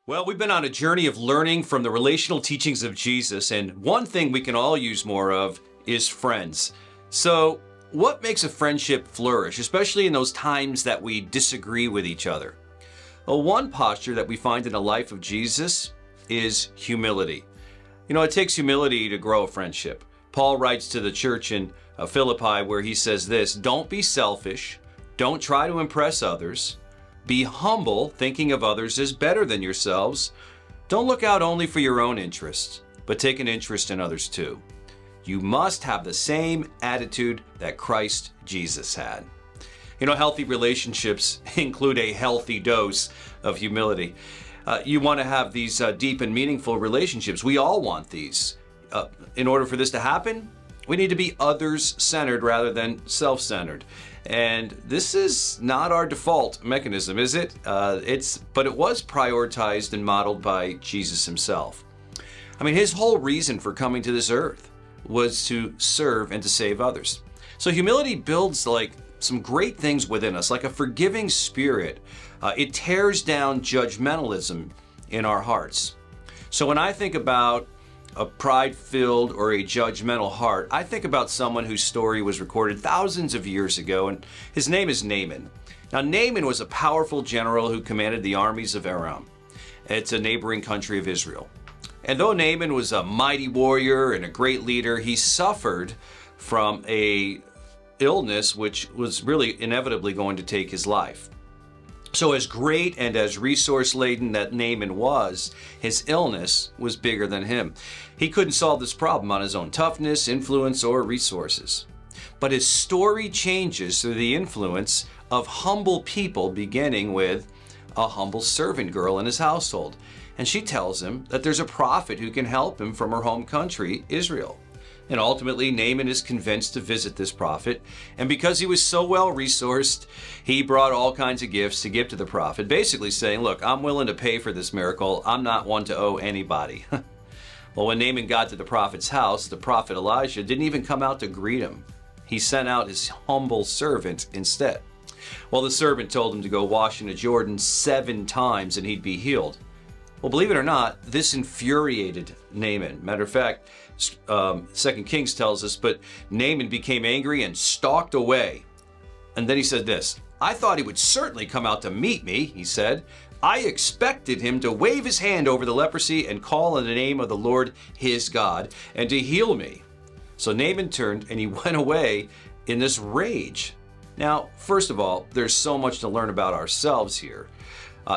Well, we've been on a journey of learning from the relational teachings of Jesus, and one thing we can all use more of is friends. So, what makes a friendship flourish, especially in those times that we disagree with each other? Well, one posture that we find in the life of Jesus is humility. It takes humility to grow a friendship. Paul writes to the church in Philippi where he says this: "Don't be selfish, don't try to impress others. Be humble, thinking of others as better than yourselves. Don't look out only for your own interests, but take an interest in others too. You must have the same attitude that Christ Jesus had." Healthy relationships include a healthy dose of humility. You want to have these deep and meaningful relationships. We all want these. In order for this to happen, we need to be others-centered rather than self-centered. And this is not our default mechanism, is it? But it was prioritized and modeled by Jesus himself. His whole reason for coming to this earth was to serve and to save others. So humility builds some great things within us, like a forgiving spirit. It tears down judgmentalism in our hearts. So when I think about a pride-filled or a judgmental heart, I think about someone whose story was recorded thousands of years ago, and his name is Naaman. Now, Naaman was a powerful general who commanded the armies of Aram. It's a neighboring country of Israel. And though Naaman was a mighty warrior and a great leader, he suffered from a illness which was really inevitably going to take his life. So as great and as resource-laden that Naaman was, his illness was bigger than him. He couldn't solve this problem on his own toughness, influence, or resources. But his story changes through the influence of humble people, beginning with a humble servant girl in his household. And she tells him that there's a prophet who can help him from her home country, Israel. And ultimately, Naaman is convinced to visit this prophet. And because he was so well-resourced, he brought all kinds of gifts to give to the prophet, basically saying, "Look, I'm willing to pay for this miracle. I'm not one to owe anybody." Well, when Naaman got to the prophet's house, the prophet Elijah didn't even come out to greet him. He sent out his humble servant instead. Well, the servant told him to go wash in the Jordan 7 times and he'd be healed. Well, believe it or not, this infuriated Naaman. Matter of fact, 2 Kings tells us, but Naaman became angry and stalked away. And then he said this: "I thought he would certainly come out to meet me," he said. "I expected him to wave his hand over the leprosy and call on the name of the Lord his God and to heal me." So Naaman turned and he went away in this rage. Now, first of all, there's so much to learn about ourselves here.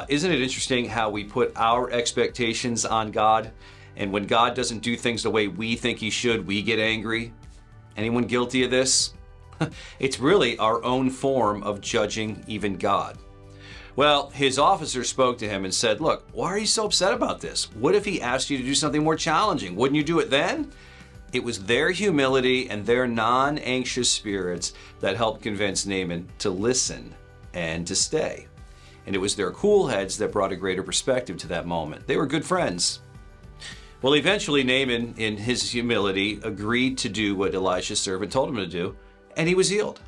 Isn't it interesting how we put our expectations on God? And when God doesn't do things the way we think he should, we get angry. Anyone guilty of this? It's really our own form of judging even God. Well, his officer spoke to him and said, "Look, why are you so upset about this? What if he asked you to do something more challenging? Wouldn't you do it then?" It was their humility and their non-anxious spirits that helped convince Naaman to listen and to stay. And it was their cool heads that brought a greater perspective to that moment. They were good friends. Well, eventually Naaman, in his humility, agreed to do what Elisha's servant told him to do, and he was healed.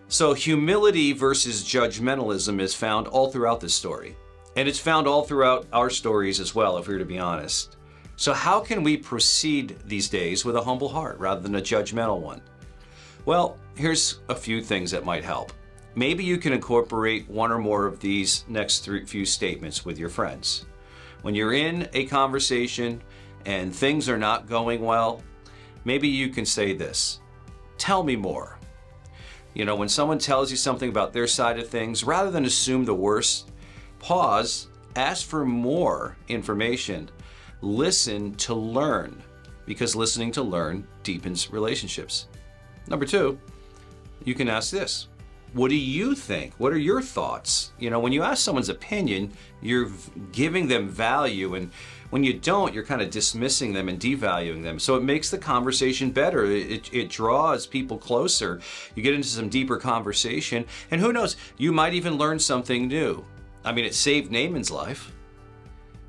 So humility versus judgmentalism is found all throughout this story. And it's found all throughout our stories as well, if we were to be honest. So how can we proceed these days with a humble heart rather than a judgmental one? Well, here's a few things that might help. Maybe you can incorporate one or more of these next few statements with your friends. When you're in a conversation and things are not going well, maybe you can say this: "Tell me more." When someone tells you something about their side of things, rather than assume the worst, pause, ask for more information, listen to learn, because listening to learn deepens relationships. Number 2, you can ask this: "What do you think? What are your thoughts?" When you ask someone's opinion, you're giving them value, and when you don't, you're kind of dismissing them and devaluing them. So it makes the conversation better. It draws people closer. You get into some deeper conversation, and who knows, you might even learn something new. It saved Naaman's life.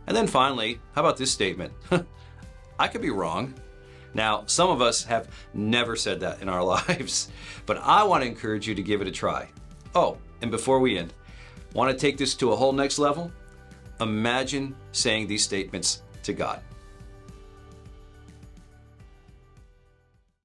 And then finally, how about this statement? "I could be wrong." Now, some of us have never said that in our lives, but I want to encourage you to give it a try. Oh, and before we end, want to take this to a whole next level? Imagine saying these statements to God.